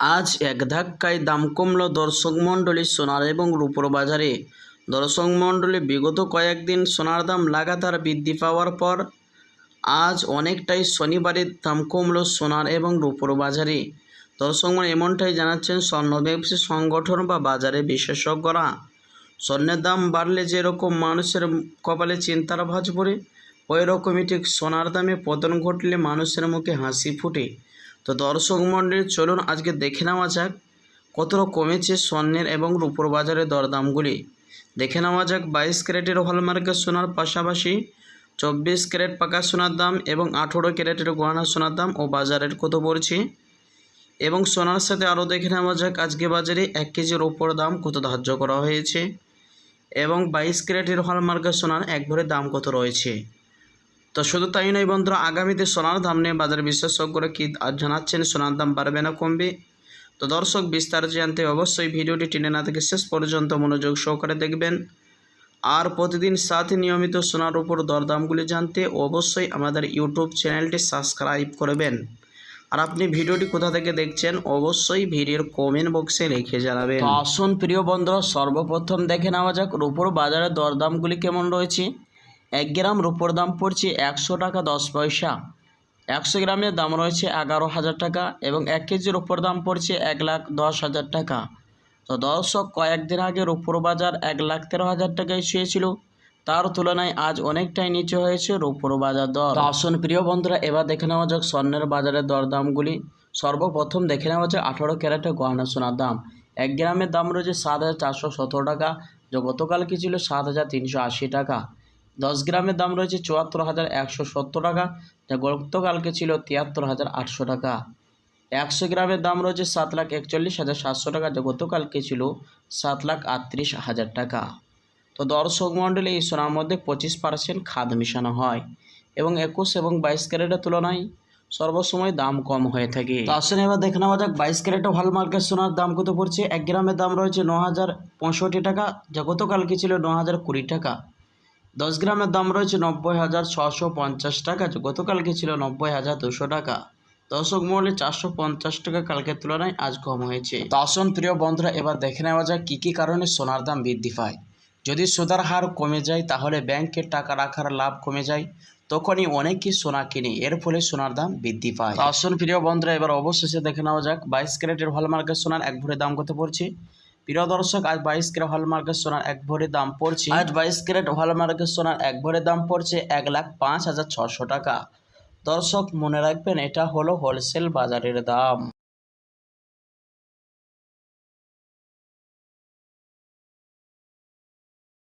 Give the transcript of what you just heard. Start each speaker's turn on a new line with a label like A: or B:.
A: আজ এক ধাক্কায় দাম কমল দর্শক মণ্ডলী সোনার এবং রূপোর বাজারে। দর্শক মণ্ডলী, বিগত কয়েকদিন সোনার দাম লাগাতার বৃদ্ধি পাওয়ার পর আজ অনেকটাই শনিবারের দাম কমল সোনার এবং রূপোর বাজারে। দর্শক এমনটাই জানাচ্ছেন স্বর্ণ ব্যবসায়ী সংগঠন বা বাজারে বিশেষজ্ঞরা। স্বর্ণের দাম বাড়লে যেরকম মানুষের কপালে চিন্তার ভাঁজ পড়ে, ওই রকমই ঠিক সোনার দামে পতন ঘটলে মানুষের মুখে হাসি ফুটে। তো দর্শক মণ্ডলী, চলুন আজকে দেখে নেওয়া যাক কতটা কমেছে স্বর্ণের এবং রূপোর বাজারের দরদামগুলি। দেখে নেওয়া যাক 22 ক্যারেটের হলমার্কের সোনার পাশাপাশি 24 ক্যারেট পাকা সোনার দাম এবং 18 ক্যারেটের গয়না সোনার দাম ও বাজারের কত পড়ছে। এবং সোনার সাথে আরও দেখে নেওয়া যাক আজকে বাজারে 1 কেজির রূপোর দাম কত ধার্য করা হয়েছে এবং 22 ক্যারেটের হলমার্কের সোনার এক ভরির দাম কত রয়েছে। তো শুধু তাই নয় বন্ধুরা, আগামীতে সোনার দাম নিয়ে বাজার বিশেষজ্ঞরা কি জানাচ্ছেন, সোনার দাম বাড়বে না কমবে। তো দর্শক, বিস্তারিত জানতে অবশ্যই ভিডিওটি টেনে না থেকে শেষ পর্যন্ত মনোযোগ সহকারে দেখবেন। আর প্রতিদিন সাথে নিয়মিত সোনার উপর দরদামগুলি জানতে অবশ্যই আমাদের ইউটিউব চ্যানেলটি সাবস্ক্রাইব করবেন। আর আপনি ভিডিওটি কোথা থেকে দেখছেন অবশ্যই ভিডিওর কমেন্ট বক্সে লিখে জানাবেন। তো আসুন প্রিয় বন্ধুরা, সর্বপ্রথম দেখে নেওয়া যাক রূপোর বাজারের দরদামগুলি কেমন রয়েছে। 1 গ্রাম রূপোর দাম পড়ছে 100 টাকা 10 পয়সা। 100 গ্রামের দাম রয়েছে 11,000 টাকা এবং 1 কেজির রূপোর দাম পড়ছে 1,10,000 টাকা। তো দর্শক, কয়েকদিন আগে রূপোর বাজার 1,13,000 টাকায় শুয়েছিল, তার তুলনায় আজ অনেকটাই নিচে হয়েছে রূপোর বাজার দর। তো আসুন প্রিয় বন্ধুরা, এবার দেখে নেওয়া যাক স্বর্ণের বাজারের দরদামগুলি। সর্বপ্রথম দেখে নেওয়া যাক 18 ক্যারেটের গয়না সোনার দাম। 1 গ্রামের দাম রয়েছে 7,417 টাকা, যা গতকালকে ছিল 7,380 টাকা। 10 গ্রামের দাম রয়েছে 74,170 টাকা, যা গতকালকে ছিল 73,800 টাকা। 100 গ্রামের দাম রয়েছে 7,41,700 টাকা, যা গতকালকে ছিল 7,38,000 টাকা। তো দর্শক মণ্ডলী, এই সোনার মধ্যে 25% খাদ মিশানো হয় এবং 21 এবং 22 ক্যারেটের তুলনায় সর্বসময় দাম কম হয়ে থাকে। তো আসলে এবার দেখে নেওয়া যাক 22 ক্যারেটের হলমার্কের সোনার দাম কত পড়ছে। 1 গ্রামের দাম রয়েছে 9,065 টাকা, যা গতকালকে ছিল 9,020 টাকা। 10 গ্রামের দাম রয়েছে 90,650 টাকা, যা গতকালকে ছিল 90,200 টাকা। দর্শক মূল্যে 450 টাকা কালকের তুলনায় আজ কম হয়েছে। তো আসুন প্রিয় বন্ধুরা, এবার দেখে নেওয়া যাক কী কী কারণে সোনার দাম বৃদ্ধি পায়। যদি সুদের হার কমে যায় তাহলে ব্যাংকের টাকা রাখার লাভ কমে যায়, তখনই অনেকেই সোনা কিনে, এর ফলে সোনার দাম বৃদ্ধি পায়। তো আসুন প্রিয় বন্ধুরা, এবার অবশেষে দেখে নেওয়া যাক 22 ক্যারেটের হলমার্কের সোনার এক ভরির দাম কত পড়ছে। প্রিয় দর্শক, আজ 22 ক্যারেট হলমার্কের সোনার এক ভরির দাম পড়ছে 1,05,600 টাকা। দর্শক মনে রাখবেন, এটা হলো হোলসেল বাজারের দাম।